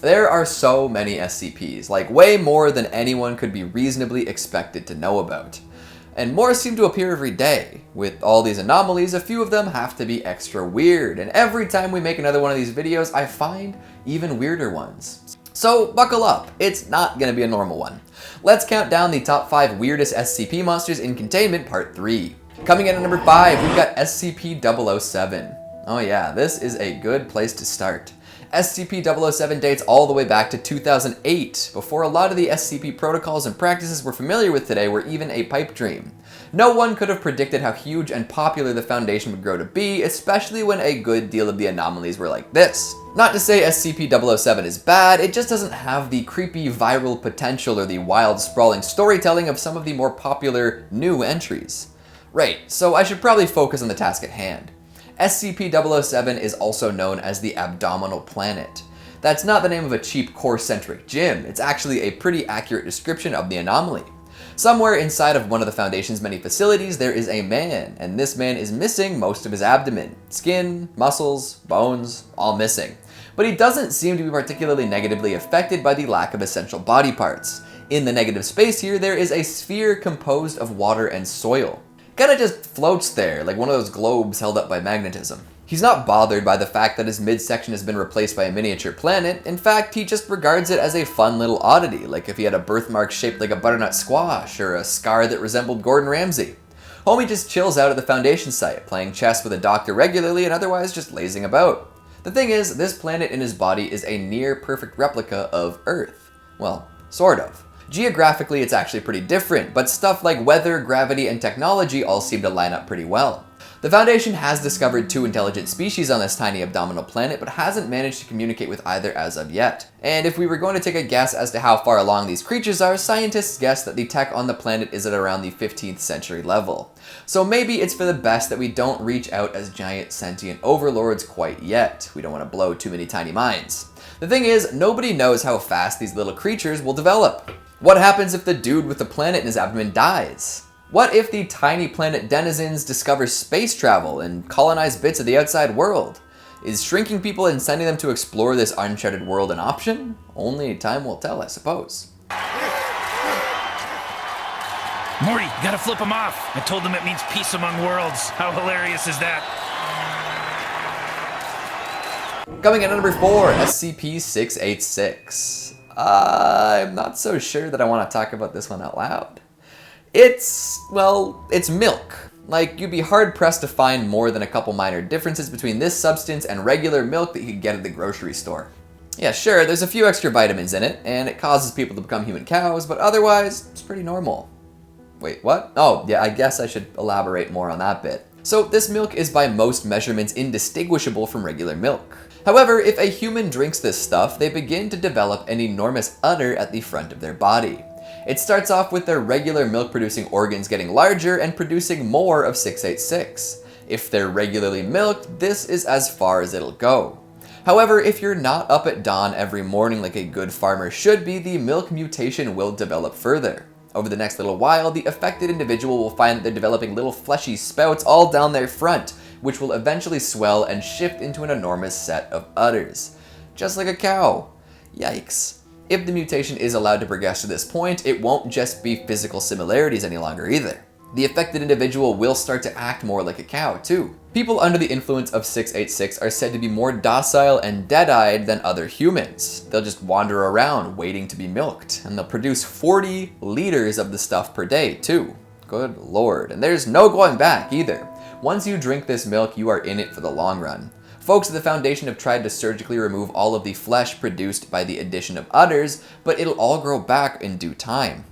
There are so many SCPs, like way more than anyone could be reasonably expected to know about. And more seem to appear every day. With all these anomalies, a few of them have to be extra weird, and every time we make another one of these videos, I find even weirder ones. So buckle up, it's not gonna be a normal one. Let's count down the top 5 weirdest SCP monsters in Containment Part 3. Coming in at number 5, we've got SCP-007. Oh yeah, this is a good place to start. SCP-007 dates all the way back to 2008, before a lot of the SCP protocols and practices we're familiar with today were even a pipe dream. No one could have predicted how huge and popular the Foundation would grow to be, especially when a good deal of the anomalies were like this. Not to say SCP-007 is bad, it just doesn't have the creepy viral potential or the wild sprawling storytelling of some of the more popular new entries. Right, so I should probably focus on the task at hand. SCP-007 is also known as the Abdominal Planet. That's not the name of a cheap core-centric gym, it's actually a pretty accurate description of the anomaly. Somewhere inside of one of the Foundation's many facilities there is a man, and this man is missing most of his abdomen. Skin, muscles, bones, all missing. But he doesn't seem to be particularly negatively affected by the lack of essential body parts. In the negative space here, there is a sphere composed of water and soil. Kinda just floats there, like one of those globes held up by magnetism. He's not bothered by the fact that his midsection has been replaced by a miniature planet. In fact, he just regards it as a fun little oddity, like if he had a birthmark shaped like a butternut squash, or a scar that resembled Gordon Ramsay. Homie just chills out at the Foundation site, playing chess with a doctor regularly and otherwise just lazing about. The thing is, this planet in his body is a near-perfect replica of Earth. Well, sort of. Geographically, it's actually pretty different, but stuff like weather, gravity, and technology all seem to line up pretty well. The Foundation has discovered 2 intelligent species on this tiny abdominal planet, but hasn't managed to communicate with either as of yet. And if we were going to take a guess as to how far along these creatures are, scientists guess that the tech on the planet is at around the 15th century level. So maybe it's for the best that we don't reach out as giant sentient overlords quite yet. We don't want to blow too many tiny minds. The thing is, nobody knows how fast these little creatures will develop. What happens if the dude with the planet in his abdomen dies? What if the tiny planet denizens discover space travel and colonize bits of the outside world? Is shrinking people and sending them to explore this uncharted world an option? Only time will tell, I suppose. Morty, you gotta flip him off. I told him it means peace among worlds. How hilarious is that? Coming in at number 4, SCP-686. I'm not so sure that I want to talk about this one out loud. It's milk. Like, you'd be hard-pressed to find more than a couple minor differences between this substance and regular milk that you could get at the grocery store. Yeah, sure, there's a few extra vitamins in it, and it causes people to become human cows, but otherwise, it's pretty normal. Wait, what? Oh, yeah, I guess I should elaborate more on that bit. So, this milk is by most measurements indistinguishable from regular milk. However, if a human drinks this stuff, they begin to develop an enormous udder at the front of their body. It starts off with their regular milk-producing organs getting larger and producing more of 686. If they're regularly milked, this is as far as it'll go. However, if you're not up at dawn every morning like a good farmer should be, the milk mutation will develop further. Over the next little while, the affected individual will find that they're developing little fleshy spouts all down their front, which will eventually swell and shift into an enormous set of udders. Just like a cow. Yikes. If the mutation is allowed to progress to this point, it won't just be physical similarities any longer either. The affected individual will start to act more like a cow, too. People under the influence of 686 are said to be more docile and dead-eyed than other humans. They'll just wander around waiting to be milked, and they'll produce 40 liters of the stuff per day, too. Good lord. And there's no going back, either. Once you drink this milk, you are in it for the long run. Folks at the Foundation have tried to surgically remove all of the flesh produced by the addition of udders, but it'll all grow back in due time.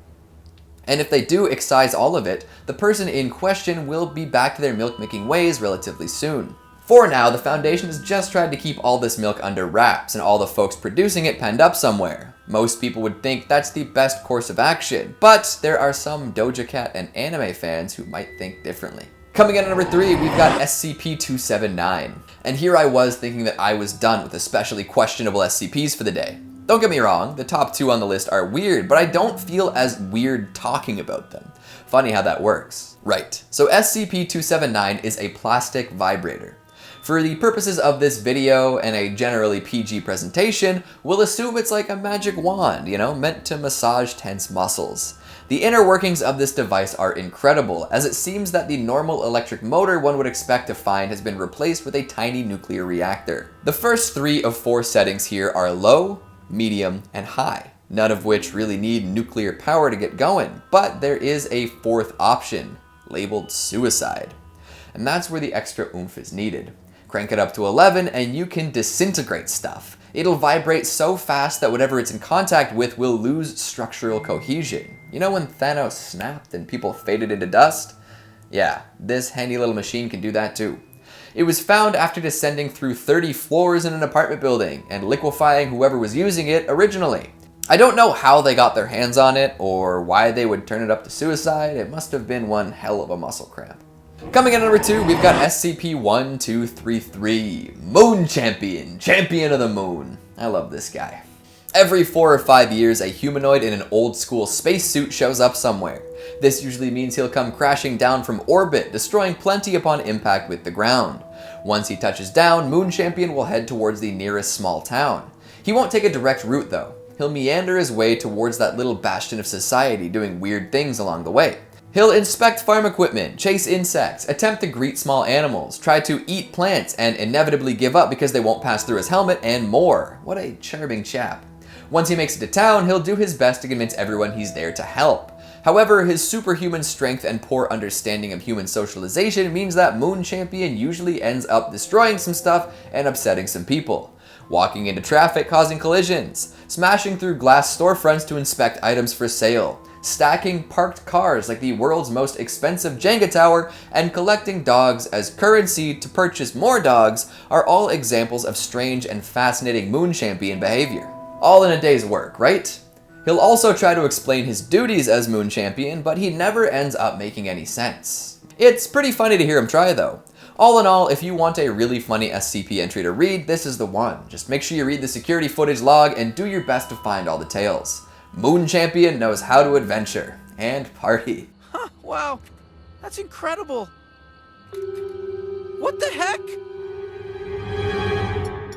And if they do excise all of it, the person in question will be back to their milk-making ways relatively soon. For now, the Foundation has just tried to keep all this milk under wraps and all the folks producing it penned up somewhere. Most people would think that's the best course of action, but there are some Doja Cat and anime fans who might think differently. Coming in at number 3, we've got SCP-279. And here I was thinking that I was done with especially questionable SCPs for the day. Don't get me wrong, the top 2 on the list are weird, but I don't feel as weird talking about them. Funny how that works. Right, so SCP-279 is a plastic vibrator. For the purposes of this video and a generally PG presentation, we'll assume it's like a magic wand, meant to massage tense muscles. The inner workings of this device are incredible, as it seems that the normal electric motor one would expect to find has been replaced with a tiny nuclear reactor. The first 3 of 4 settings here are low, medium, and high, none of which really need nuclear power to get going, but there is a 4th option, labeled suicide. And that's where the extra oomph is needed. Crank it up to 11 and you can disintegrate stuff. It'll vibrate so fast that whatever it's in contact with will lose structural cohesion. You know when Thanos snapped and people faded into dust? Yeah, this handy little machine can do that too. It was found after descending through 30 floors in an apartment building and liquefying whoever was using it originally. I don't know how they got their hands on it or why they would turn it up to suicide. It must have been one hell of a muscle cramp. Coming in at number 2, we've got SCP-1233, Moon Champion, Champion of the Moon. I love this guy. Every 4 or 5 years, a humanoid in an old school spacesuit shows up somewhere. This usually means he'll come crashing down from orbit, destroying plenty upon impact with the ground. Once he touches down, Moon Champion will head towards the nearest small town. He won't take a direct route though. He'll meander his way towards that little bastion of society, doing weird things along the way. He'll inspect farm equipment, chase insects, attempt to greet small animals, try to eat plants, and inevitably give up because they won't pass through his helmet, and more. What a charming chap. Once he makes it to town, he'll do his best to convince everyone he's there to help. However, his superhuman strength and poor understanding of human socialization means that Moon Champion usually ends up destroying some stuff and upsetting some people. Walking into traffic causing collisions, smashing through glass storefronts to inspect items for sale, stacking parked cars like the world's most expensive Jenga tower, and collecting dogs as currency to purchase more dogs are all examples of strange and fascinating Moon Champion behavior. All in a day's work, right? He'll also try to explain his duties as Moon Champion, but he never ends up making any sense. It's pretty funny to hear him try though. All in all, if you want a really funny SCP entry to read, this is the one. Just make sure you read the security footage log and do your best to find all the tales. Moon Champion knows how to adventure and party. Huh, wow. That's incredible. What the heck?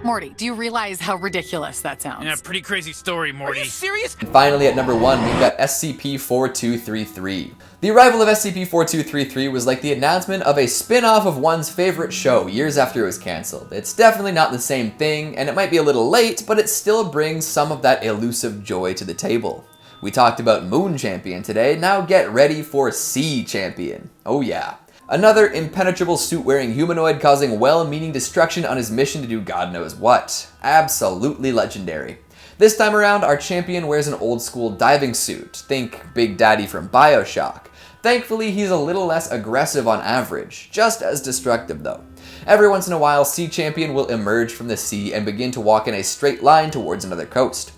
Morty, do you realize how ridiculous that sounds? Yeah, pretty crazy story, Morty. Are you serious? And finally, at number 1, we've got SCP-4233. The arrival of SCP-4233 was like the announcement of a spin-off of one's favorite show years after it was cancelled. It's definitely not the same thing, and it might be a little late, but it still brings some of that elusive joy to the table. We talked about Moon Champion today, now get ready for Sea Champion. Oh yeah. Another impenetrable suit-wearing humanoid causing well-meaning destruction on his mission to do God knows what. Absolutely legendary. This time around, our champion wears an old-school diving suit. Think Big Daddy from BioShock. Thankfully, he's a little less aggressive on average, just as destructive though. Every once in a while, Sea Champion will emerge from the sea and begin to walk in a straight line towards another coast.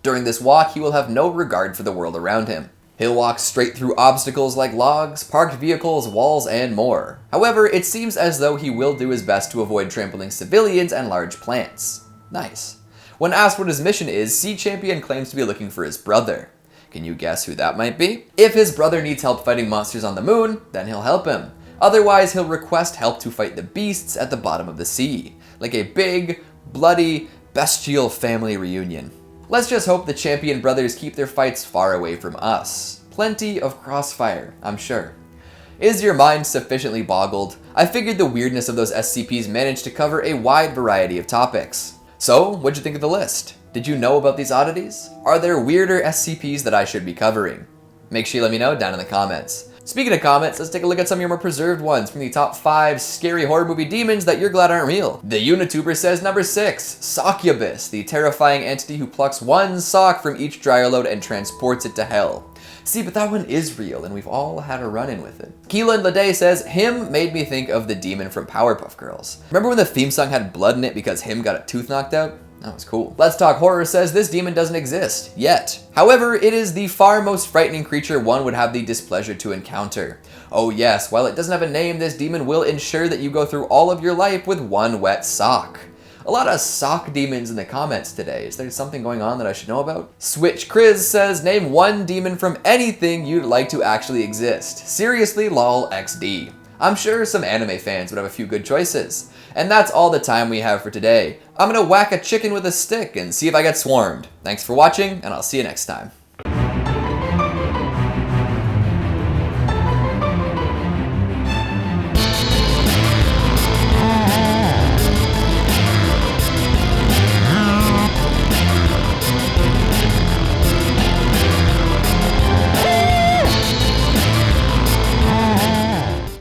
During this walk, he will have no regard for the world around him. He'll walk straight through obstacles like logs, parked vehicles, walls, and more. However, it seems as though he will do his best to avoid trampling civilians and large plants. Nice. When asked what his mission is, Sea Champion claims to be looking for his brother. Can you guess who that might be? If his brother needs help fighting monsters on the moon, then he'll help him. Otherwise, he'll request help to fight the beasts at the bottom of the sea. Like a big, bloody, bestial family reunion. Let's just hope the Champion brothers keep their fights far away from us. Plenty of crossfire, I'm sure. Is your mind sufficiently boggled? I figured the weirdness of those SCPs managed to cover a wide variety of topics. So, what'd you think of the list? Did you know about these oddities? Are there weirder SCPs that I should be covering? Make sure you let me know down in the comments. Speaking of comments, let's take a look at some of your more preserved ones from the top 5 scary horror movie demons that you're glad aren't real. The Unituber says number 6, Succubus, the terrifying entity who plucks one sock from each dryer load and transports it to hell. See, but that one is real, and we've all had a run-in with it. Keelan Lede says, him made me think of the demon from Powerpuff Girls. Remember when the theme song had blood in it because him got a tooth knocked out? That was cool. Let's Talk Horror says this demon doesn't exist, yet. However, it is the far most frightening creature one would have the displeasure to encounter. Oh yes, while it doesn't have a name, this demon will ensure that you go through all of your life with one wet sock. A lot of sock demons in the comments today. Is there something going on that I should know about? Switch Chris says, name one demon from anything you'd like to actually exist. Seriously, lol XD. I'm sure some anime fans would have a few good choices. And that's all the time we have for today. I'm gonna whack a chicken with a stick and see if I get swarmed. Thanks for watching, and I'll see you next time.